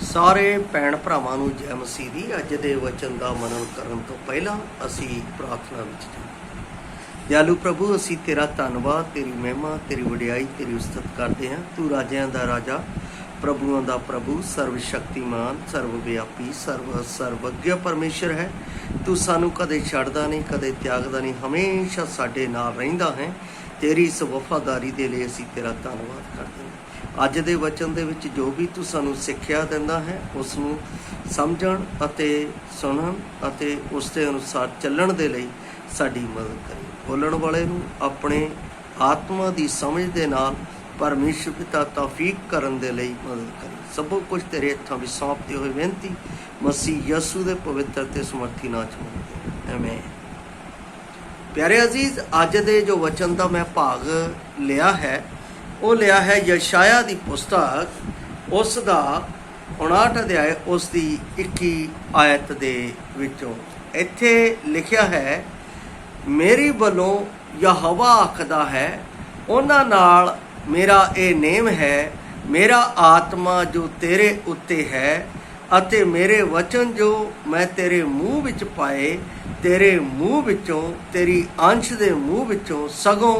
ਸਾਰੇ ਭੈਣ ਭਰਾਵਾਂ ਨੂੰ ਜੈ ਮਸੀਹ ਦੀ। ਅੱਜ ਦੇ ਵਚਨ ਦਾ ਮਨਨ ਕਰਨ ਤੋਂ ਪਹਿਲਾਂ ਅਸੀਂ ਪ੍ਰਾਰਥਨਾ ਵਿੱਚ ਜਾਵਾਂਗੇ। ਦਿਆਲੂ ਪ੍ਰਭੂ, ਅਸੀਂ ਤੇਰਾ ਧੰਨਵਾਦ, ਤੇਰੀ ਮਹਿਮਾ, ਤੇਰੀ ਵਡਿਆਈ, ਤੇਰੀ ਉਸਤਤ ਕਰਦੇ ਹਾਂ। ਤੂੰ ਰਾਜਿਆਂ ਦਾ ਰਾਜਾ, ਪ੍ਰਭੂਆਂ ਦਾ ਪ੍ਰਭੂ, ਸਰਵ ਸ਼ਕਤੀਮਾਨ, ਸਰਵ ਵਿਆਪੀ, ਸਰਵੱਗਿਆ ਪਰਮੇਸ਼ਰ ਹੈ। ਤੂੰ ਸਾਨੂੰ ਕਦੇ ਛੱਡਦਾ ਨਹੀਂ, ਕਦੇ ਤਿਆਗਦਾ ਨਹੀਂ, ਹਮੇਸ਼ਾ ਸਾਡੇ ਨਾਲ ਰਹਿੰਦਾ ਹੈ। ਤੇਰੀ ਇਸ ਵਫਾਦਾਰੀ ਦੇ ਲਈ ਅਸੀਂ ਤੇਰਾ ਧੰਨਵਾਦ ਕਰਦੇ ਹਾਂ। ਅੱਜ ਦੇ ਵਚਨ ਦੇ ਵਿੱਚ ਜੋ ਵੀ ਤੂੰ ਸਾਨੂੰ ਸਿੱਖਿਆ ਦਿੰਦਾ ਹੈ, ਉਸ ਨੂੰ ਸਮਝਣ ਅਤੇ ਸੁਣਨ ਅਤੇ ਉਸ ਦੇ ਅਨੁਸਾਰ ਚੱਲਣ ਦੇ ਲਈ ਸਾਡੀ ਮਦਦ ਕਰੀ। ਬੋਲਣ ਵਾਲੇ ਨੂੰ ਆਪਣੇ ਆਤਮਾ ਦੀ ਸਮਝ ਦੇ ਨਾਲ ਪਰਮੇਸ਼ਰ ਪਿਤਾ ਤੌਫੀਕ ਕਰਨ ਦੇ ਲਈ ਮਦਦ ਕਰੀ। ਸਭ ਕੁਝ ਤੇਰੇ ਹੱਥਾਂ ਵਿੱਚ ਸੌਂਪਦੇ ਹੋਏ ਬੇਨਤੀ ਮਸੀਹ ਯਸੂ ਦੇ ਪਵਿੱਤਰ ਤੇ ਸਮਰਥੀ ਨਾਮ ਚ ਮੰਗਦੇ ਹਾਂ, ਆਮੀਨ। ਪਿਆਰੇ ਅਜ਼ੀਜ਼, ਅੱਜ ਦੇ ਜੋ ਵਚਨ ਦਾ ਮੈਂ ਭਾਗ ਲਿਆ ਹੈ ਉਹ ਲਿਆ ਹੈ ਯਸ਼ਾਇਆ ਦੀ ਪੁਸਤਕ, ਉਸ ਦਾ 59 ਅਧਿਆਇ, ਉਸ ਦੀ 21 ਆਇਤ ਦੇ ਵਿੱਚੋਂ। ਇੱਥੇ ਲਿਖਿਆ ਹੈ, ਮੇਰੀ ਵੱਲੋਂ ਯਹੋਵਾ ਆਖਦਾ ਹੈ, ਉਹਨਾਂ ਨਾਲ ਮੇਰਾ ਇਹ ਨੇਮ ਹੈ, ਮੇਰਾ ਆਤਮਾ ਜੋ ਤੇਰੇ ਉੱਤੇ ਹੈ ਅਤੇ ਮੇਰੇ ਵਚਨ ਜੋ ਮੈਂ ਤੇਰੇ ਮੂੰਹ ਵਿੱਚ ਪਾਏ, ਤੇਰੇ ਮੂੰਹ ਵਿੱਚੋਂ, ਤੇਰੀ ਅੰਸ਼ ਦੇ ਮੂੰਹ ਵਿੱਚੋਂ, ਸਗੋਂ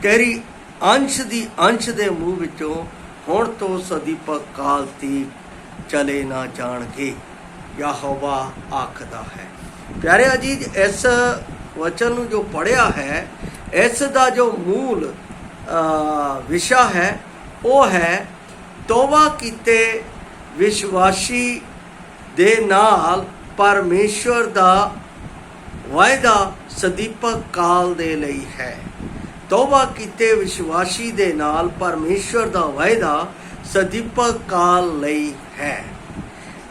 ਤੇਰੀ ਅੰਸ਼ ਦੀ ਅੰਸ਼ ਦੇ ਮੂੰਹ ਵਿੱਚੋਂ ਹੁਣ ਤੋਂ ਸਦੀਪਕ ਕਾਲ ਤੀਕ ਚਲੇ ਨਾ ਜਾਣਗੇ, ਯਹੋਵਾ ਆਖਦਾ ਹੈ। ਪਿਆਰੇ ਅਜੀਜ਼, ਇਸ ਵਚਨ ਨੂੰ ਜੋ ਪੜ੍ਹਿਆ ਹੈ, ਇਸ ਦਾ ਜੋ ਮੂਲ ਵਿਸ਼ਾ ਹੈ ਉਹ ਹੈ ਤੋਬਾ ਕੀਤੇ ਵਿਸ਼ਵਾਸੀ ਦੇ ਨਾਲ ਪਰਮੇਸ਼ਵਰ ਦਾ ਵਾਅਦਾ ਸਦੀਪਕ ਕਾਲ ਦੇ ਲਈ ਹੈ। ਤੋਬਾ ਕੀਤੇ ਵਿਸ਼ਵਾਸੀ ਦੇ ਨਾਲ ਪਰਮੇਸ਼ਵਰ ਦਾ ਵਾਅਦਾ ਸਦੀਪਕ ਕਾਲ ਲਈ ਹੈ।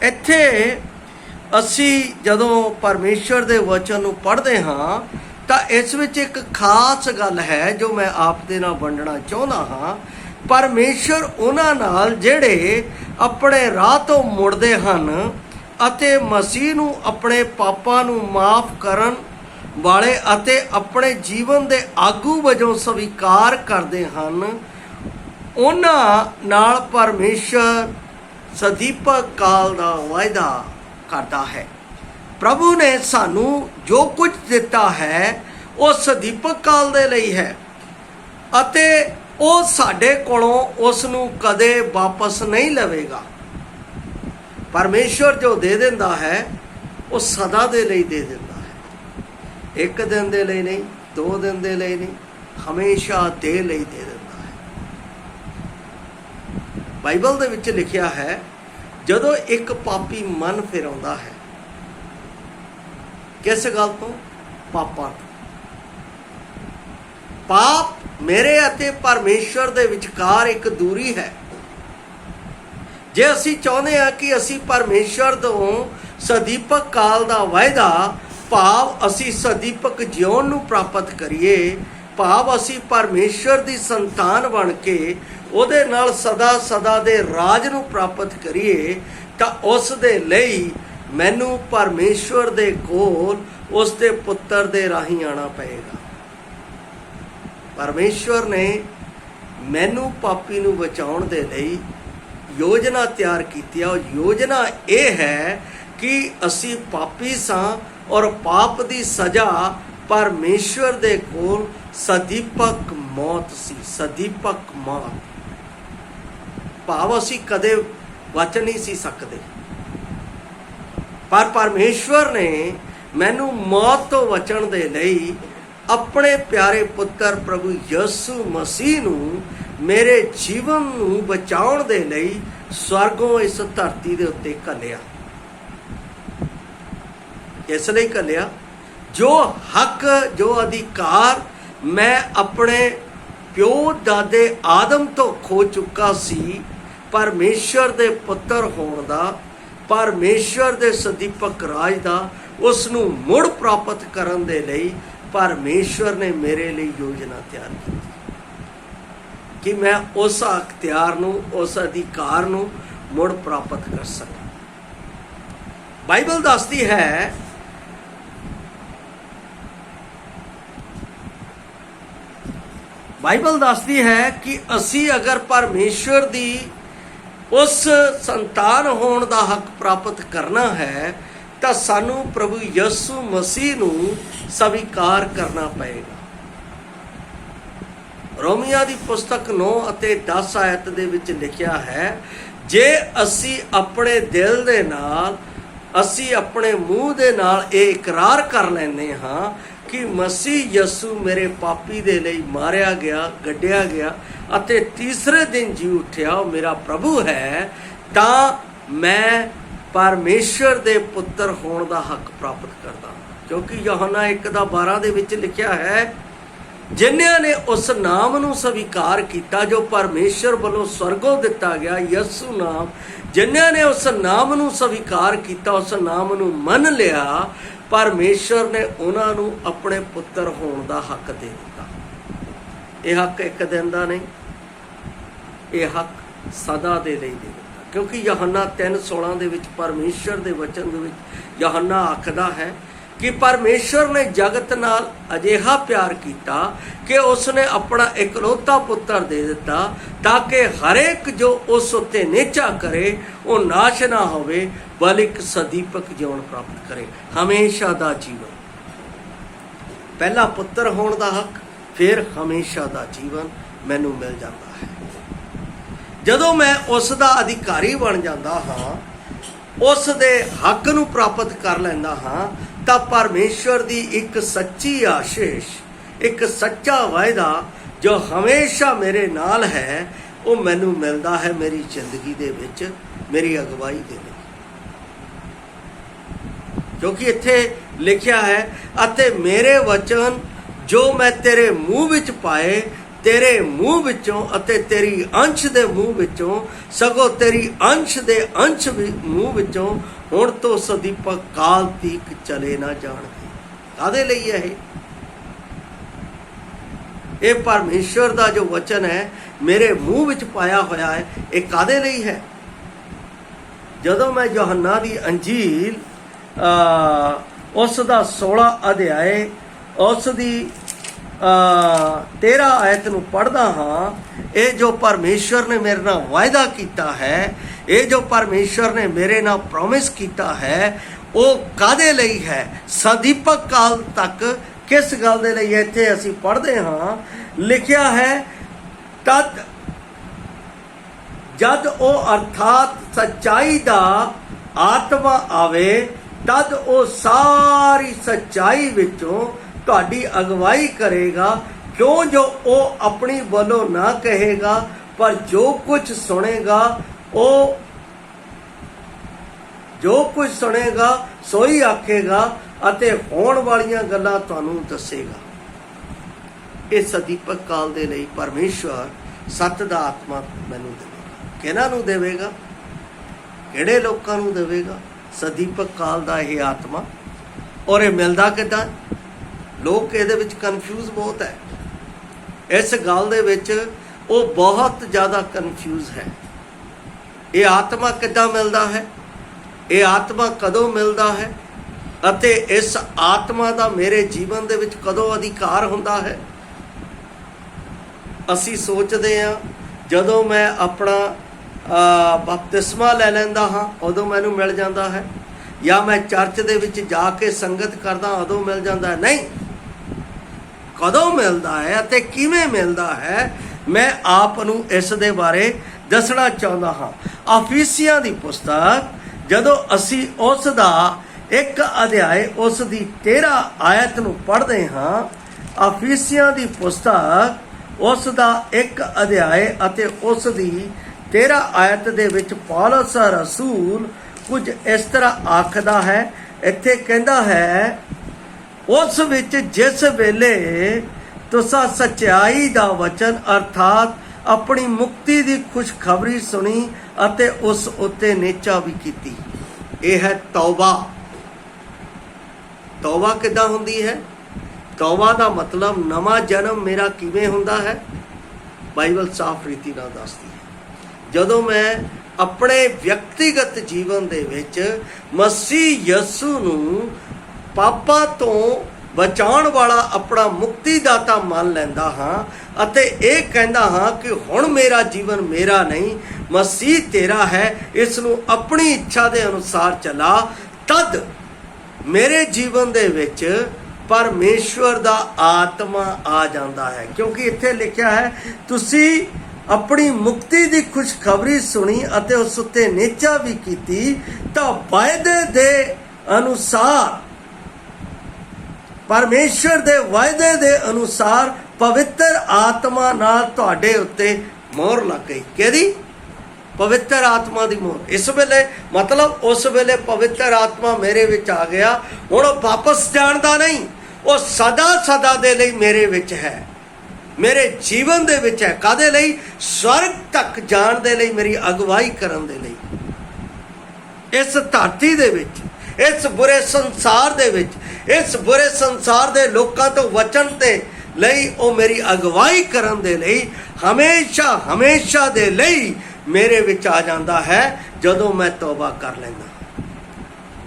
ਇੱਥੇ ਅਸੀਂ ਜਦੋਂ ਪਰਮੇਸ਼ਵਰ ਦੇ ਵਚਨ ਨੂੰ ਪੜ੍ਹਦੇ ਹਾਂ ਤਾਂ ਇਸ ਵਿੱਚ ਇੱਕ ਖਾਸ ਗੱਲ ਹੈ ਜੋ ਮੈਂ ਆਪ ਦੇ ਨਾਲ ਵੰਡਣਾ ਚਾਹੁੰਦਾ ਹਾਂ। ਪਰਮੇਸ਼ਵਰ ਉਹਨਾਂ ਨਾਲ ਜਿਹੜੇ ਆਪਣੇ ਰਾਹ ਤੋਂ ਮੁੜਦੇ ਹਨ ਅਤੇ ਮਸੀਹ ਨੂੰ ਆਪਣੇ ਪਾਪਾਂ ਨੂੰ ਮਾਫ ਕਰਨ ਵਾਲੇ ਅਤੇ ਆਪਣੇ ਜੀਵਨ ਦੇ ਆਗੂ ਵਜੋਂ ਸਵੀਕਾਰ ਕਰਦੇ ਹਨ, ਉਹਨਾਂ ਨਾਲ ਪਰਮੇਸ਼ਰ ਸਦੀਪਕ ਕਾਲ ਦਾ ਵਾਅਦਾ ਕਰਦਾ ਹੈ। ਪ੍ਰਭੂ ਨੇ ਸਾਨੂੰ ਜੋ ਕੁਝ ਦਿੱਤਾ ਹੈ ਉਹ ਸਦੀਪਕ ਕਾਲ ਦੇ ਲਈ ਹੈ ਅਤੇ ਉਹ ਸਾਡੇ ਕੋਲੋਂ ਉਸ ਨੂੰ ਕਦੇ ਵਾਪਸ ਨਹੀਂ ਲਵੇਗਾ। ਪਰਮੇਸ਼ਵਰ ਜੋ ਦੇ ਦਿੰਦਾ ਹੈ ਉਹ ਸਦਾ ਦੇ ਲਈ ਦੇ ਦਿੰਦਾ ਹੈ, ਇੱਕ ਦਿਨ ਦੇ ਲਈ ਨਹੀਂ, 2 ਦਿਨ ਦੇ ਲਈ ਨਹੀਂ, ਹਮੇਸ਼ਾ ਦੇ ਲਈ ਦੇ ਦਿੰਦਾ ਹੈ। ਬਾਈਬਲ ਦੇ ਵਿੱਚ ਲਿਖਿਆ ਹੈ, ਜਦੋਂ ਇੱਕ ਪਾਪੀ ਮਨ ਫਿਰਾਉਂਦਾ ਹੈ, ਕਿਸ ਗੱਲ ਤੋਂ? ਪਾਪਾਂ ਤੋਂ। ਪਾਪ ਮੇਰੇ ਅਤੇ ਪਰਮੇਸ਼ਵਰ ਦੇ ਵਿਚਕਾਰ ਇੱਕ ਦੂਰੀ ਹੈ। ਜੇ ਅਸੀਂ ਚਾਹੁੰਦੇ ਹਾਂ ਕਿ ਅਸੀਂ ਪਰਮੇਸ਼ਵਰ ਤੋਂ ਸਦੀਪਕ ਕਾਲ ਦਾ ਵਾਅਦਾ, ਭਾਵ ਅਸੀਂ ਸਦੀਪਕ ਜਿਉਣ ਨੂੰ ਪ੍ਰਾਪਤ ਕਰੀਏ, ਭਾਵ ਅਸੀਂ ਪਰਮੇਸ਼ਵਰ ਦੀ ਸੰਤਾਨ ਬਣ ਕੇ ਉਹਦੇ ਨਾਲ ਸਦਾ ਦੇ ਰਾਜ ਨੂੰ ਪ੍ਰਾਪਤ ਕਰੀਏ, ਤਾਂ ਉਸ ਦੇ ਲਈ ਮੈਨੂੰ ਪਰਮੇਸ਼ਵਰ ਦੇ ਕੋਲ ਉਸ ਦੇ ਪੁੱਤਰ ਦੇ ਰਾਹੀਂ ਆਉਣਾ ਪਏਗਾ। ਪਰਮੇਸ਼ਵਰ ਨੇ ਮੈਨੂੰ ਪਾਪੀ ਨੂੰ ਬਚਾਉਣ ਦੇ ਲਈ ਯੋਜਨਾ ਤਿਆਰ ਕੀਤੀ ਹੈ। ਉਹ ਯੋਜਨਾ ਇਹ ਹੈ ਕਿ ਅਸੀਂ ਪਾਪੀ ਸਾਂ ਔਰ ਪਾਪ ਦੀ ਸਜ਼ਾ ਪਰਮੇਸ਼ਵਰ ਦੇ ਕੋਲ ਸਦੀਪਕ ਮੌਤ ਸੀ। ਸਦੀਪਕ ਮੌਤ, ਭਾਵ ਅਸੀਂ ਕਦੇ ਬਚ ਨਹੀਂ ਸੀ ਸਕਦੇ, ਪਰ ਪਰਮੇਸ਼ਵਰ ਨੇ ਮੈਨੂੰ ਮੌਤ ਤੋਂ ਬਚਣ ਦੇ ਲਈ ਆਪਣੇ ਪਿਆਰੇ ਪੁੱਤਰ ਪ੍ਰਭੂ ਯਿਸੂ ਮਸੀਹ ਨੂੰ ਮੇਰੇ ਜੀਵਨ ਨੂੰ ਬਚਾਉਣ ਦੇ ਲਈ ਸਵਰਗੋਂ ਇਸ ਧਰਤੀ ਦੇ ਉੱਤੇ ਘੱਲਿਆ। ਇਸ ਲਈ ਘੱਲਿਆ ਜੋ ਹੱਕ, ਜੋ ਅਧਿਕਾਰ ਮੈਂ ਆਪਣੇ ਪਿਓ ਦਾਦੇ ਆਦਮ ਤੋਂ ਖੋ ਚੁੱਕਾ ਸੀ, ਪਰਮੇਸ਼ਵਰ ਦੇ ਪੁੱਤਰ ਹੋਣ ਦਾ, ਪਰਮੇਸ਼ਵਰ ਦੇ ਸਦੀਪਕ ਰਾਜ ਦਾ, ਉਸ ਨੂੰ ਮੁੜ ਪ੍ਰਾਪਤ ਕਰਨ ਦੇ ਲਈ ਪਰਮੇਸ਼ਵਰ ਨੇ ਮੇਰੇ ਲਈ ਯੋਜਨਾ ਤਿਆਰ ਕੀਤੀ ਕਿ ਮੈਂ ਉਸ ਅਖਤਿਆਰ ਨੂੰ, ਉਸ ਅਧਿਕਾਰ ਨੂੰ ਮੁੜ ਪ੍ਰਾਪਤ ਕਰ ਸਕਾਂ। ਬਾਈਬਲ ਦੱਸਦੀ ਹੈ, ਬਾਈਬਲ ਦੱਸਦੀ ਹੈ ਕਿ ਅਸੀਂ ਅਗਰ ਪਰਮੇਸ਼ਵਰ ਦੀ उस संतान होने का हक प्राप्त करना है तो सानू प्रभु यसु मसीह नू स्वीकार करना पएगा। रोमिया की पुस्तक 9 ਅਤੇ 10 आयत दे विच लिखिया है, जे असी अपने दिल दे नाल असी अपने मूँह दे नाल ये इकरार कर लैंदे हाँ कि मसीह यसु मेरे पापी दे लई मारिया गया, गड्ढिया गया अते तीसरे दिन जी उठिया, मेरा प्रभु है, तां मैं परमेश्वर दे पुत्र होने का हक प्राप्त करदा। क्योंकि यूहन्ना 1:12 दे विच लिखिया है, जिन्हां ने उस नाम नूं स्वीकार किया जो परमेश्वर वालों स्वर्गों दिता गया, यसु नाम, जिन्हां ने उस नाम नूं स्वीकार किया, उस नाम नूं मन लिया, परमेश्वर ने उन्होंने अपने पुत्र होने का हक दे दिता। यह हक एक दिन का नहीं, यह हक सदा दे लिए दे दिता। क्योंकि यूहन्ना 3:16 दे विच परमेश्वर के वचन दे विच यूहन्ना आखदा है कि परमेश्वर ने जगत नाल अजिहा प्यार किया कि उसने अपना इकलौता पुत्र दे दिता, ताकि हरेक जो उस उत्ते नेचा करे वो नाश ना होवे बल्कि सदीपक जीवन प्राप्त करे, हमेशा दा जीवन। पहला पुत्र होने का हक, फिर हमेशा दा जीवन मैनू मिल जाता है। जदों मैं उसका अधिकारी बन जाता हाँ, उस दे हक नू प्राप्त कर लैंदा हाँ, तो परमेश्वर की एक सच्ची आशीष, एक सच्चा वायदा जो हमेशा मेरे नाल है, वो मैनू मिलता है मेरी जिंदगी दे विच, मेरी अगवाई दे विच। क्योंकि इत्थे लिखिया है, अते मेरे वचन जो मैं तेरे मुँह विच पाए, तेरे मुँह विचों अते तेरी अंश दे मुँह विचों, सगों तेरी अंश दे अंश मुँह विचों हुण तो सदीपक काल तीक चले ना जाणगे। कादे लई है ये परमेश्वर का जो वचन है मेरे मुँह विच पाया होया है, ये कादे लई है? जदों मैं यूहन्ना दी अंजील उसका 16 अध्याय उसकी 13 आयत नूं पढ़दा हाँ, ये जो परमेश्वर ने मेरे नाल वायदा किया है, ये जो परमेश्वर ने मेरे नाल प्रॉमिस किया है, वो कादे लई है? सदीपक काल तक किस गल दे लई? इत्थे असीं पढ़दे हाँ, लिखिया है, तद जद ओ अर्थात सच्चाई दा आत्मा आवे, तद ओ सारी सच्चाई विचों तुहाडी अगवाई करेगा, क्यों जो वो अपनी बोलो ना कहेगा, पर जो कुछ सुनेगा वो जो कुछ सुनेगा सोई आखेगा अते होण वालियां गल्लां तुहानूं दसेगा। इस सदीपक काल दे लई परमेश्वर सत दा आत्मा मैनूं देवेगा। किहनां नूं देवेगा? किहड़े लोकां नूं देवेगा? सदीपक काल दा यह आत्मा। और ये मिलदा किदां? लोग ये कन्फ्यूज बहुत है इस गल दे विच, वो बहुत ज़्यादा कन्फ्यूज है। ये आत्मा किद्दां मिलदा है? ये आत्मा कदों मिलदा है? अते इस आत्मा का मेरे जीवन दे विच कदों अधिकार हुंदा है? असी सोचते हाँ जदों मैं अपना बपतिस्मा लै लैंदा हाँ उदों मैनूं मिल जाता है, या मैं चर्च दे विच जाके संगत करदा उदों मिल जाता है। नहीं, कदों मिलता है अते किवें मिलता है, मैं आप नूं इस दे बारे दसना चाहता हाँ। अफीसियां दी पुस्तक जदों असी उस दा 1 अध्याय उस दी 13 आयत नूं पढ़दे हाँ, अफीसियां दी पुस्तक उस दा 1 अध्याय अते उस दी 13 आयत दे विच पौलुस रसूल कुछ इस तरह आखदा है। इत्थे कहंदा है, उस विच जिस वेले तुसां सच्चाई दा वचन अर्थात अपनी मुक्ति दी खुशखबरी सुनी अते उस उत्ते नेचा भी कीती। यह है तौबा। तौबा किदां हुंदी है? तौबा दा मतलब नवा जन्म मेरा किवें हुंदा है? बाइबल साफ रीति नाल दसदी है। जदों मैं अपने व्यक्तिगत जीवन दे विच मसीह यसू नूं पापां तो ਬਚਾਉਣ ਵਾਲਾ ਆਪਣਾ ਮੁਕਤੀਦਾਤਾ ਮੰਨ ਲੈਂਦਾ ਹਾਂ ਅਤੇ ਇਹ ਕਹਿੰਦਾ ਹਾਂ ਕਿ ਹੁਣ ਮੇਰਾ ਜੀਵਨ ਮੇਰਾ ਨਹੀਂ, ਮਸੀਹ ਤੇਰਾ ਹੈ, ਇਸ ਨੂੰ ਆਪਣੀ ਇੱਛਾ ਦੇ ਅਨੁਸਾਰ ਚਲਾ, ਤਦ ਮੇਰੇ ਜੀਵਨ ਦੇ ਵਿੱਚ ਪਰਮੇਸ਼ਵਰ ਦਾ ਆਤਮਾ ਆ ਜਾਂਦਾ ਹੈ। ਕਿਉਂਕਿ ਇੱਥੇ ਲਿਖਿਆ ਹੈ, ਤੁਸੀਂ ਆਪਣੀ ਮੁਕਤੀ ਦੀ ਖੁਸ਼ਖਬਰੀ ਸੁਣੀ ਅਤੇ ਉਸ ਉੱਤੇ ਨਿਹਚਾ ਵੀ ਕੀਤੀ, ਤਾਂ ਵਾਅਦੇ ਦੇ ਅਨੁਸਾਰ, ਪਰਮੇਸ਼ਰ ਦੇ ਵਾਅਦੇ ਦੇ ਅਨੁਸਾਰ ਪਵਿੱਤਰ ਆਤਮਾ ਨਾਲ ਤੁਹਾਡੇ ਉੱਤੇ ਮੋਹਰ ਲੱਗ ਗਈ। ਕਿਹਦੀ? ਪਵਿੱਤਰ ਆਤਮਾ ਦੀ ਮੋਹਰ। ਇਸ ਵੇਲੇ ਮਤਲਬ ਉਸ ਵੇਲੇ ਪਵਿੱਤਰ ਆਤਮਾ ਮੇਰੇ ਵਿੱਚ ਆ ਗਿਆ। ਹੁਣ ਉਹ ਵਾਪਸ ਜਾਣ ਦਾ ਨਹੀਂ, ਉਹ ਸਦਾ ਸਦਾ ਦੇ ਲਈ ਮੇਰੇ ਵਿੱਚ ਹੈ, ਮੇਰੇ ਜੀਵਨ ਦੇ ਵਿੱਚ ਹੈ। ਕਾਹਦੇ ਲਈ? ਸਵਰਗ ਤੱਕ ਜਾਣ ਦੇ ਲਈ, ਮੇਰੀ ਅਗਵਾਈ ਕਰਨ ਦੇ ਲਈ। ਇਸ ਧਰਤੀ ਦੇ ਵਿੱਚ, ਇਸ ਬੁਰੇ ਸੰਸਾਰ ਦੇ ਵਿੱਚ, ਇਸ ਬੁਰੇ ਸੰਸਾਰ ਦੇ ਲੋਕਾਂ ਤੋਂ ਬਚਣ ਦੇ ਲਈ, ਉਹ ਮੇਰੀ ਅਗਵਾਈ ਕਰਨ ਦੇ ਲਈ, ਹਮੇਸ਼ਾ ਹਮੇਸ਼ਾ ਦੇ ਲਈ ਮੇਰੇ ਵਿੱਚ ਆ ਜਾਂਦਾ ਹੈ ਜਦੋਂ ਮੈਂ ਤੌਬਾ ਕਰ ਲੈਂਦਾ।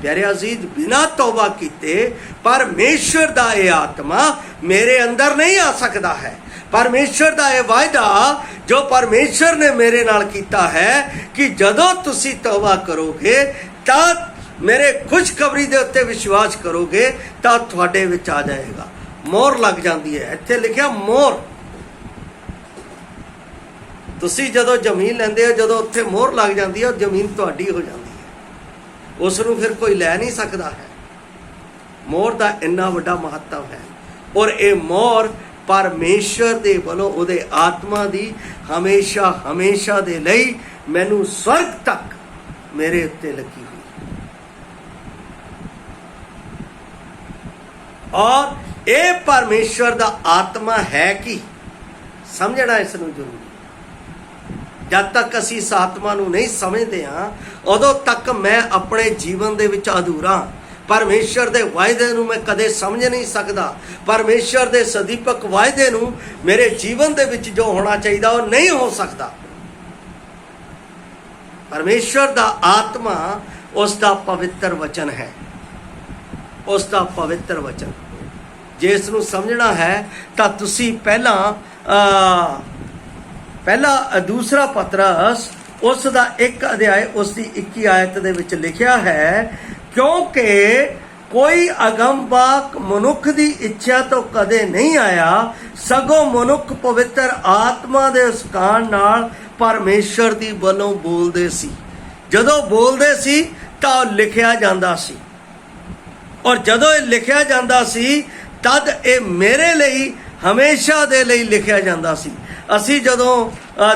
ਪਿਆਰੇ ਅਜ਼ੀਜ਼, ਬਿਨਾਂ ਤੌਬਾ ਕੀਤੇ ਪਰਮੇਸ਼ਰ ਦਾ ਇਹ ਆਤਮਾ ਮੇਰੇ ਅੰਦਰ ਨਹੀਂ ਆ ਸਕਦਾ ਹੈ। ਪਰਮੇਸ਼ਰ ਦਾ ਇਹ ਵਾਅਦਾ ਜੋ ਪਰਮੇਸ਼ਰ ਨੇ ਮੇਰੇ ਨਾਲ ਕੀਤਾ ਹੈ ਕਿ ਜਦੋਂ ਤੁਸੀਂ ਤੌਬਾ ਕਰੋਗੇ ਤਾਂ ਮੇਰੇ ਖੁਸ਼ਖਬਰੀ ਦੇ ਉੱਤੇ ਵਿਸ਼ਵਾਸ ਕਰੋਗੇ ਤਾਂ ਤੁਹਾਡੇ ਵਿੱਚ ਆ ਜਾਏਗਾ। ਮੋਹਰ ਲੱਗ ਜਾਂਦੀ ਹੈ। ਇੱਥੇ ਲਿਖਿਆ ਮੋਹਰ। ਤੁਸੀਂ ਜਦੋਂ ਜ਼ਮੀਨ ਲੈਂਦੇ ਹੋ, ਜਦੋਂ ਉੱਥੇ ਮੋਹਰ ਲੱਗ ਜਾਂਦੀ ਹੈ, ਉਹ ਜ਼ਮੀਨ ਤੁਹਾਡੀ ਹੋ ਜਾਂਦੀ ਹੈ। ਉਸ ਨੂੰ ਫਿਰ ਕੋਈ ਲੈ ਨਹੀਂ ਸਕਦਾ ਹੈ। ਮੋਹਰ ਦਾ ਇੰਨਾ ਵੱਡਾ ਮਹੱਤਵ ਹੈ। ਔਰ ਇਹ ਮੋਹਰ ਪਰਮੇਸ਼ਰ ਦੇ ਵੱਲੋਂ ਉਹਦੇ ਆਤਮਾ ਦੀ ਹਮੇਸ਼ਾ ਹਮੇਸ਼ਾ ਦੇ ਲਈ ਮੈਨੂੰ ਸਵਰਗ ਤੱਕ ਮੇਰੇ ਉੱਤੇ ਲੱਗੀ ਹੋਈ। ਔਰ ਇਹ ਪਰਮੇਸ਼ਰ ਦਾ ਆਤਮਾ ਹੈ ਕਿ ਸਮਝਣਾ ਇਸ ਨੂੰ ਜ਼ਰੂਰੀ। ਜਦ ਤੱਕ ਅਸੀਂ ਇਸ ਆਤਮਾ ਨੂੰ ਨਹੀਂ ਸਮਝਦੇ ਹਾਂ, ਉਦੋਂ ਤੱਕ ਮੈਂ ਆਪਣੇ ਜੀਵਨ ਦੇ ਵਿੱਚ ਅਧੂਰਾ। ਪਰਮੇਸ਼ਰ ਦੇ ਵਾਅਦੇ ਨੂੰ ਮੈਂ ਕਦੇ ਸਮਝ ਨਹੀਂ ਸਕਦਾ। ਪਰਮੇਸ਼ਰ ਦੇ ਸਦੀਪਕ ਵਾਅਦੇ ਨੂੰ ਮੇਰੇ ਜੀਵਨ ਦੇ ਵਿੱਚ ਜੋ ਹੋਣਾ ਚਾਹੀਦਾ ਉਹ ਨਹੀਂ ਹੋ ਸਕਦਾ। ਪਰਮੇਸ਼ਰ ਦਾ ਆਤਮਾ ਉਸ ਦਾ ਪਵਿੱਤਰ ਵਚਨ ਹੈ, ਉਸ ਦਾ ਪਵਿੱਤਰ ਵਚਨ। ਜੇ ਇਸ ਨੂੰ ਸਮਝਣਾ ਹੈ ਤਾਂ ਤੁਸੀਂ ਪਹਿਲਾ ਦੂਸਰਾ ਪਤਰਸ ਉਸ ਦਾ 1 ਅਧਿਆਇ ਉਸ ਦੀ 21 ਆਇਤ ਦੇ ਵਿੱਚ ਲਿਖਿਆ ਹੈ, ਕਿਉਂਕਿ ਕੋਈ ਅਗੰਬਾਕ ਮਨੁੱਖ ਦੀ ਇੱਛਾ ਤੋਂ ਕਦੇ ਨਹੀਂ ਆਇਆ, ਸਗੋਂ ਮਨੁੱਖ ਪਵਿੱਤਰ ਆਤਮਾ ਦੇ ਉਸਕਾਨ ਨਾਲ ਪਰਮੇਸ਼ਰ ਦੀ ਵੱਲੋਂ ਬੋਲਦੇ ਸੀ। ਜਦੋਂ ਬੋਲਦੇ ਸੀ ਤਾਂ ਲਿਖਿਆ ਜਾਂਦਾ ਸੀ, ਔਰ ਜਦੋਂ ਇਹ ਲਿਖਿਆ ਜਾਂਦਾ ਸੀ ਤਦ ਇਹ ਮੇਰੇ ਲਈ ਹਮੇਸ਼ਾ ਦੇ ਲਈ ਲਿਖਿਆ ਜਾਂਦਾ ਸੀ। ਅਸੀਂ ਜਦੋਂ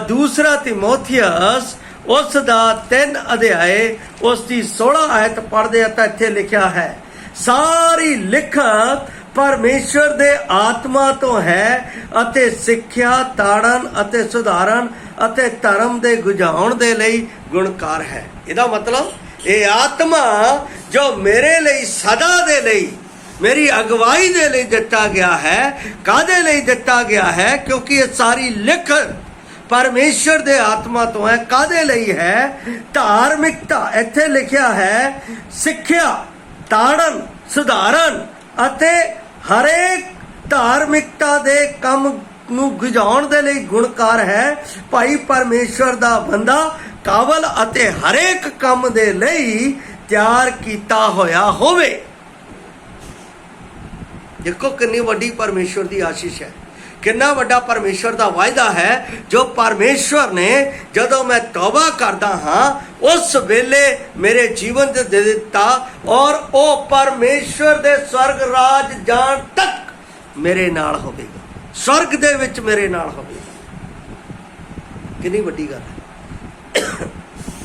ਦੂਸਰਾ ਤਿਮੋਥੀਅਸ ਉਸ ਦਾ 3 ਅਧਿਆਏ ਉਸ ਦੀ 16 ਆਇਤ ਪੜ੍ਹਦੇ ਹਾਂ ਤਾਂ ਇੱਥੇ ਲਿਖਿਆ ਹੈ, ਸਾਰੀ ਲਿਖਤ ਪਰਮੇਸ਼ਰ ਦੇ ਆਤਮਾ ਤੋਂ ਹੈ ਅਤੇ ਸਿੱਖਿਆ, ਤਾੜਨ ਅਤੇ ਸੁਧਾਰਨ ਅਤੇ ਧਰਮ ਦੇ ਗੁਝਾਉਣ ਦੇ ਲਈ ਗੁਣਕਾਰ ਹੈ। ਇਹਦਾ ਮਤਲਬ ਇਹ ਆਤਮਾ ਜੋ ਮੇਰੇ ਲਈ ਸਦਾ ਦੇ ਲਈ, ਮੇਰੀ ਅਗਵਾਈ ਦੇ ਲਈ ਦਿੱਤਾ ਗਿਆ ਹੈ। ਕਾਹਦੇ ਲਈ ਦਿੱਤਾ ਗਿਆ ਹੈ? ਕਿਉਂਕਿ ਇਹ ਸਾਰੀ ਲਿਖਤ ਪਰਮੇਸ਼ਰ ਦੇ ਆਤਮਾ ਤੋਂ ਹੈ। ਕਾਹਦੇ ਲਈ ਹੈ? ਧਾਰਮਿਕਤਾ। ਇੱਥੇ ਲਿਖਿਆ ਹੈ ਸਿੱਖਿਆ, ਤਾੜਨ, ਸੁਧਾਰਨ ਅਤੇ ਹਰੇਕ ਧਾਰਮਿਕਤਾ ਦੇ ਕੰਮ ਨੂੰ ਗੁਝਾਉਣ ਦੇ ਲਈ ਗੁਣਕਾਰ ਹੈ। ਭਾਈ ਪਰਮੇਸ਼ਰ ਦਾ ਬੰਦਾ ਕਾਬਲ ਅਤੇ ਹਰੇਕ ਕੰਮ ਦੇ ਲਈ ਤਿਆਰ ਕੀਤਾ ਹੋਇਆ ਹੋਵੇ। ਦੇਖੋ ਕਿੰਨੀ ਵੱਡੀ ਪਰਮੇਸ਼ਰ ਦੀ ਆਸ਼ੀਸ਼ ਹੈ, ਕਿੰਨਾ ਵੱਡਾ ਪਰਮੇਸ਼ਰ ਦਾ ਵਾਅਦਾ ਹੈ ਜੋ ਪਰਮੇਸ਼ਰ ਨੇ ਜਦੋਂ ਮੈਂ ਤੌਬਾ ਕਰਦਾ ਹਾਂ ਉਸ ਵੇਲੇ ਮੇਰੇ ਜੀਵਨ 'ਚ ਦੇ ਦਿੱਤਾ, ਔਰ ਉਹ ਪਰਮੇਸ਼ਰ ਦੇ ਸਵਰਗ ਰਾਜ ਜਾਣ ਤੱਕ ਮੇਰੇ ਨਾਲ ਹੋਵੇਗਾ, ਸਵਰਗ ਦੇ ਵਿੱਚ ਮੇਰੇ ਨਾਲ ਹੋਵੇਗਾ। ਕਿੰਨੀ ਵੱਡੀ ਗੱਲ ਹੈ।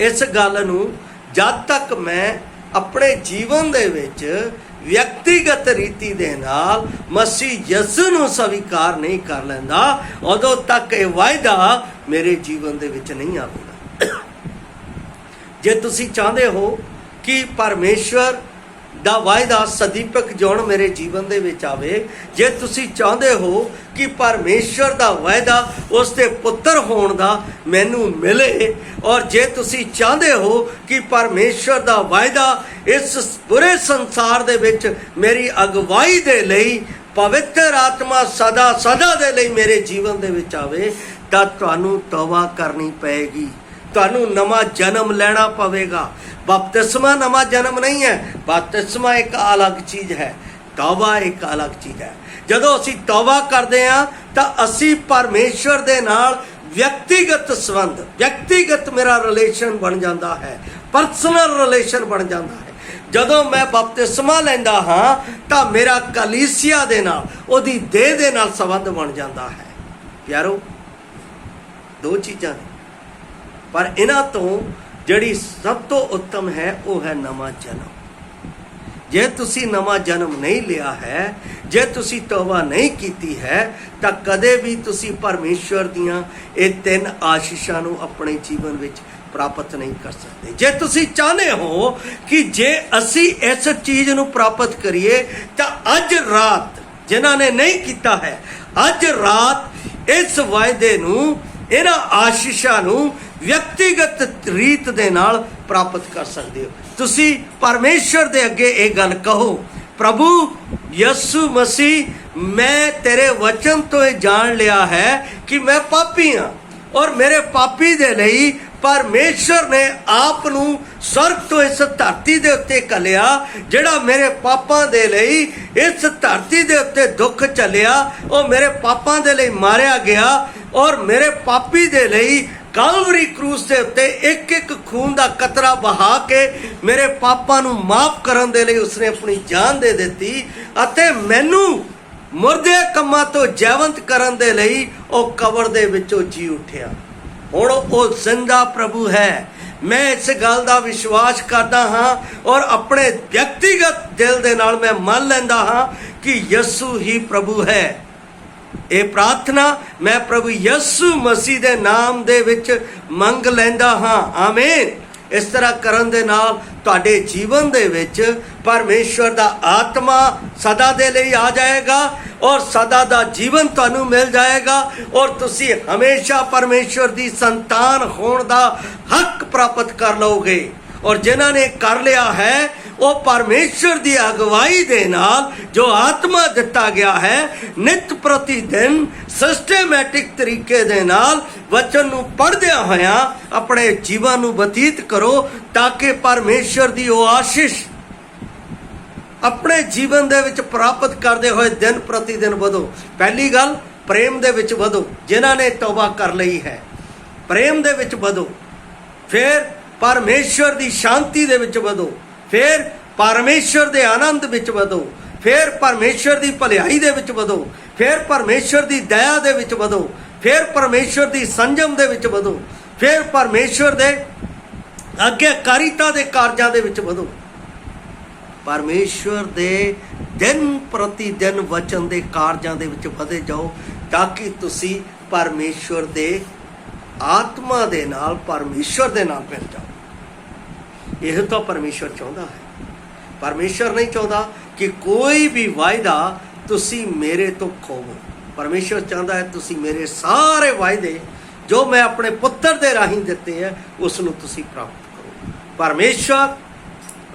ਇਸ ਗੱਲ ਨੂੰ ਜਦ ਤੱਕ ਮੈਂ ਆਪਣੇ ਜੀਵਨ ਦੇ ਵਿੱਚ ਵਿਅਕਤੀਗਤ ਰੀਤੀ ਦੇ ਨਾਲ ਮਸੀਹ ਯਿਸੂ ਨੂੰ ਸਵੀਕਾਰ ਨਹੀਂ ਕਰ ਲੈਂਦਾ, ਉਦੋਂ ਤੱਕ ਇਹ ਵਾਅਦਾ ਮੇਰੇ ਜੀਵਨ ਦੇ ਵਿੱਚ ਨਹੀਂ ਆਵੇਗਾ। ਜੇ ਤੁਸੀਂ ਚਾਹੁੰਦੇ ਹੋ ਕਿ ਪਰਮੇਸ਼ਵਰ ਦਾ ਵਾਅਦਾ ਸਦੀਪਕ ਜਿਉਣ ਮੇਰੇ ਜੀਵਨ ਦੇ ਵਿੱਚ ਆਵੇ। ਜੇ ਤੁਸੀਂ ਚਾਹੁੰਦੇ ਹੋ ਕਿ ਪਰਮੇਸ਼ਵਰ ਦਾ ਵਾਅਦਾ ਉਸ ਦੇ ਪੁੱਤਰ ਹੋਣ ਦਾ ਮੈਨੂੰ ਮਿਲੇ, ਔਰ ਜੇ ਤੁਸੀਂ ਚਾਹੁੰਦੇ ਹੋ ਕਿ ਪਰਮੇਸ਼ਵਰ ਦਾ ਵਾਅਦਾ ਇਸ ਪੂਰੇ ਸੰਸਾਰ ਦੇ ਵਿੱਚ ਮੇਰੀ ਅਗਵਾਈ ਦੇ ਲਈ ਪਵਿੱਤਰ ਆਤਮਾ ਸਦਾ ਸਦਾ ਦੇ ਲਈ ਮੇਰੇ ਜੀਵਨ ਦੇ ਵਿੱਚ ਆਵੇ, ਤਾਂ ਤੁਹਾਨੂੰ ਤੌਬਾ ਕਰਨੀ ਪਏਗੀ, ਤੁਹਾਨੂੰ ਨਵਾਂ ਜਨਮ ਲੈਣਾ ਪਵੇਗਾ। बपतिस्मा नवा जन्म नहीं है, बपतिस्मा एक अलग चीज़ है, तौबा एक अलग चीज़ है। जदों असी तौबा करते हैं तो असी परमेश्वर दे नाल व्यक्तिगत संबंध, व्यक्तिगत मेरा रिलेशन बन जाता है, परसनल रिलेशन बन जाता है। जदों मैं बपतिस्मा लैंदा हाँ तो मेरा कलीसिया दे नाल ओदी देह दे नाल संबंध बन जाता है। यारो दो चीज़ां ने, पर इन्हां तो ਜਿਹੜੀ ਸਭ ਤੋਂ ਉੱਤਮ ਹੈ ਉਹ ਹੈ ਨਵਾਂ ਜਨਮ। ਜੇ ਤੁਸੀਂ ਨਵਾਂ ਜਨਮ ਨਹੀਂ ਲਿਆ ਹੈ, ਜੇ ਤੁਸੀਂ ਤੌਬਾ ਨਹੀਂ ਕੀਤੀ ਹੈ, ਤਾਂ ਕਦੇ ਵੀ ਤੁਸੀਂ ਪਰਮੇਸ਼ਵਰ ਦੀਆਂ ਇਹ ਤਿੰਨ ਆਸ਼ੀਸ਼ਾਂ ਨੂੰ ਆਪਣੇ ਜੀਵਨ ਵਿੱਚ ਪ੍ਰਾਪਤ ਨਹੀਂ ਕਰ ਸਕਦੇ। ਜੇ ਤੁਸੀਂ ਚਾਹੁੰਦੇ ਹੋ ਕਿ ਜੇ ਅਸੀਂ ਇਸ ਚੀਜ਼ ਨੂੰ ਪ੍ਰਾਪਤ ਕਰੀਏ ਤਾਂ ਅੱਜ ਰਾਤ, ਜਿਨ੍ਹਾਂ ਨੇ ਨਹੀਂ ਕੀਤਾ ਹੈ, ਅੱਜ ਰਾਤ ਇਸ ਵਾਅਦੇ ਨੂੰ, ਇਹਨਾਂ ਆਸ਼ੀਸ਼ਾਂ ਨੂੰ ਵਿਅਕਤੀਗਤ ਰੀਤ ਦੇ ਨਾਲ ਪ੍ਰਾਪਤ ਕਰ ਸਕਦੇ ਹੋ। ਤੁਸੀਂ ਪਰਮੇਸ਼ਵਰ ਦੇ ਅੱਗੇ ਇਹ ਗੱਲ ਕਹੋ, ਪ੍ਰਭੂ ਯਿਸੂ ਮਸੀਹ, ਮੈਂ ਤੇਰੇ ਵਚਨ ਤੋਂ ਇਹ ਜਾਣ ਲਿਆ ਹੈ ਕਿ ਮੈਂ ਪਾਪੀ ਹਾਂ, ਔਰ ਮੇਰੇ ਪਾਪੀ ਦੇ ਲਈ ਪਰਮੇਸ਼ਵਰ ਨੇ ਆਪ ਨੂੰ ਸਵਰਗ ਤੋਂ ਇਸ ਧਰਤੀ ਦੇ ਉੱਤੇ ਘੱਲਿਆ, ਜਿਹੜਾ ਮੇਰੇ ਪਾਪਾਂ ਦੇ ਲਈ ਇਸ ਧਰਤੀ ਦੇ ਉੱਤੇ ਦੁੱਖ ਝੱਲਿਆ, ਉਹ ਮੇਰੇ ਪਾਪਾਂ ਦੇ ਲਈ ਮਾਰਿਆ ਗਿਆ, ਔਰ ਮੇਰੇ ਪਾਪੀ ਦੇ ਲਈ ਕਾਲਵਰੀ ਕਰੂਸ ਦੇ ਉੱਤੇ ਇੱਕ ਇੱਕ ਖੂਨ ਦਾ ਕਤਰਾ ਬਹਾ ਕੇ ਮੇਰੇ ਪਾਪਾਂ ਨੂੰ ਮਾਫ ਕਰਨ ਦੇ ਲਈ ਉਸਨੇ ਆਪਣੀ ਜਾਨ ਦੇ ਦਿੱਤੀ, ਅਤੇ ਮੈਨੂੰ ਮੁਰਦੇ ਕੰਮਾਂ ਤੋਂ ਜੀਵੰਤ ਕਰਨ ਦੇ ਲਈ ਉਹ ਕਬਰ ਦੇ ਵਿੱਚੋਂ ਜੀ ਉੱਠਿਆ। ਹੁਣ ਉਹ ਜ਼ਿੰਦਾ ਪ੍ਰਭੂ ਹੈ। ਮੈਂ ਇਸ ਗੱਲ ਦਾ ਵਿਸ਼ਵਾਸ ਕਰਦਾ ਹਾਂ, ਔਰ ਆਪਣੇ ਵਿਅਕਤੀਗਤ ਦਿਲ ਦੇ ਨਾਲ ਮੈਂ ਮੰਨ ਲੈਂਦਾ ਹਾਂ ਕਿ ਯਿਸੂ ਹੀ ਪ੍ਰਭੂ ਹੈ। ਇਹ ਪ੍ਰਾਰਥਨਾ ਮੈਂ ਪ੍ਰਭੂ ਯਿਸੂ ਮਸੀਹ ਦੇ ਨਾਮ ਦੇ ਵਿੱਚ ਮੰਗ ਲੈਂਦਾ ਹਾਂ, ਆਮੀਨ। ਇਸ ਤਰ੍ਹਾਂ ਕਰਨ ਦੇ ਨਾਲ ਤੁਹਾਡੇ ਜੀਵਨ ਦੇ ਵਿੱਚ ਪਰਮੇਸ਼ਵਰ ਦਾ ਆਤਮਾ ਸਦਾ ਦੇ ਲਈ ਆ ਜਾਏਗਾ, ਔਰ ਸਦਾ ਦਾ ਜੀਵਨ ਤੁਹਾਨੂੰ ਮਿਲ ਜਾਏਗਾ, ਔਰ ਤੁਸੀਂ ਹਮੇਸ਼ਾ ਪਰਮੇਸ਼ਵਰ ਦੀ ਸੰਤਾਨ ਹੋਣ ਦਾ ਹੱਕ ਪ੍ਰਾਪਤ ਕਰ ਲਓਗੇ। ਔਰ ਜਿਨ੍ਹਾਂ ਨੇ ਕਰ ਲਿਆ ਹੈ, ਉਹ ਪਰਮੇਸ਼ਵਰ ਦੀ ਅਗਵਾਈ ਦੇ ਨਾਲ ਜੋ ਆਤਮਾ ਦਿੱਤਾ ਗਿਆ ਹੈ, ਨਿਤ ਪ੍ਰਤੀ ਦਿਨ ਸਿਸਟੇਮੈਟਿਕ ਤਰੀਕੇ ਦੇ ਨਾਲ ਵਚਨ ਨੂੰ ਪੜ੍ਹਦਿਆਂ ਹੋਇਆਂ ਆਪਣੇ ਜੀਵਨ ਨੂੰ ਬਤੀਤ ਕਰੋ, ਤਾਂ ਕਿ ਪਰਮੇਸ਼ਵਰ ਦੀ ਉਹ ਆਸ਼ੀਸ਼ ਆਪਣੇ ਜੀਵਨ ਦੇ ਵਿੱਚ ਪ੍ਰਾਪਤ ਕਰਦੇ ਹੋਏ ਦਿਨ ਪ੍ਰਤੀ ਦਿਨ ਵਧੋ। ਪਹਿਲੀ ਗੱਲ, ਪ੍ਰੇਮ ਦੇ ਵਿੱਚ ਵਧੋ। ਜਿਨ੍ਹਾਂ ਨੇ ਤੌਬਾ ਕਰ ਲਈ ਹੈ, ਪ੍ਰੇਮ ਦੇ ਵਿੱਚ ਵਧੋ। ਫਿਰ ਪਰਮੇਸ਼ਵਰ ਦੀ ਸ਼ਾਂਤੀ ਦੇ ਵਿੱਚ ਵਧੋ। ਫਿਰ ਪਰਮੇਸ਼ਵਰ ਦੇ ਆਨੰਦ ਵਿੱਚ ਵਧੋ। ਫਿਰ ਪਰਮੇਸ਼ਵਰ ਦੀ ਭਲਾਈ ਦੇ ਵਿੱਚ ਵਧੋ। ਫਿਰ ਪਰਮੇਸ਼ਵਰ ਦੀ ਦਇਆ ਦੇ ਵਿੱਚ ਵਧੋ। ਫਿਰ ਪਰਮੇਸ਼ਵਰ ਦੀ ਸੰਜਮ ਦੇ ਵਿੱਚ ਵਧੋ। ਫਿਰ ਪਰਮੇਸ਼ਵਰ ਦੇ ਆਗਿਆਕਾਰੀਤਾ ਦੇ ਕਾਰਜਾਂ ਦੇ ਵਿੱਚ ਵਧੋ। ਪਰਮੇਸ਼ਵਰ ਦੇ ਦਿਨ ਪ੍ਰਤੀ ਦਿਨ ਵਚਨ ਦੇ ਕਾਰਜਾਂ ਦੇ ਵਿੱਚ ਵਧੇ ਜਾਓ, ਤਾਂ ਕਿ ਤੁਸੀਂ ਪਰਮੇਸ਼ਵਰ ਦੇ ਆਤਮਾ ਦੇ ਨਾਲ, ਪਰਮੇਸ਼ਵਰ ਦੇ ਨਾਲ ਮਿਲ ਜਾਓ। ਇਹ ਤਾਂ ਪਰਮੇਸ਼ਵਰ ਚਾਹੁੰਦਾ ਹੈ। ਪਰਮੇਸ਼ਵਰ ਨਹੀਂ ਚਾਹੁੰਦਾ ਕਿ ਕੋਈ ਵੀ ਵਾਅਦਾ ਤੁਸੀਂ ਮੇਰੇ ਤੋਂ ਖੋਵੋ। ਪਰਮੇਸ਼ਵਰ ਚਾਹੁੰਦਾ ਹੈ ਤੁਸੀਂ ਮੇਰੇ ਸਾਰੇ ਵਾਅਦੇ ਜੋ ਮੈਂ ਆਪਣੇ ਪੁੱਤਰ ਦੇ ਰਾਹੀਂ ਦਿੱਤੇ ਹੈ, ਉਸ ਨੂੰ ਤੁਸੀਂ ਪ੍ਰਾਪਤ ਕਰੋ। ਪਰਮੇਸ਼ਵਰ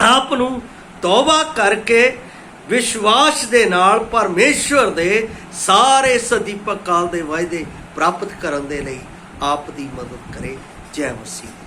ਆਪ ਨੂੰ ਤੌਬਾ ਕਰਕੇ ਵਿਸ਼ਵਾਸ ਦੇ ਨਾਲ ਪਰਮੇਸ਼ਵਰ ਦੇ ਸਾਰੇ ਸਦੀਪਕ ਕਾਲ ਦੇ ਵਾਅਦੇ ਪ੍ਰਾਪਤ ਕਰਨ ਦੇ ਲਈ ਆਪ ਦੀ ਮਦਦ ਕਰੇ। ਜੈ ਮਸੀਹ।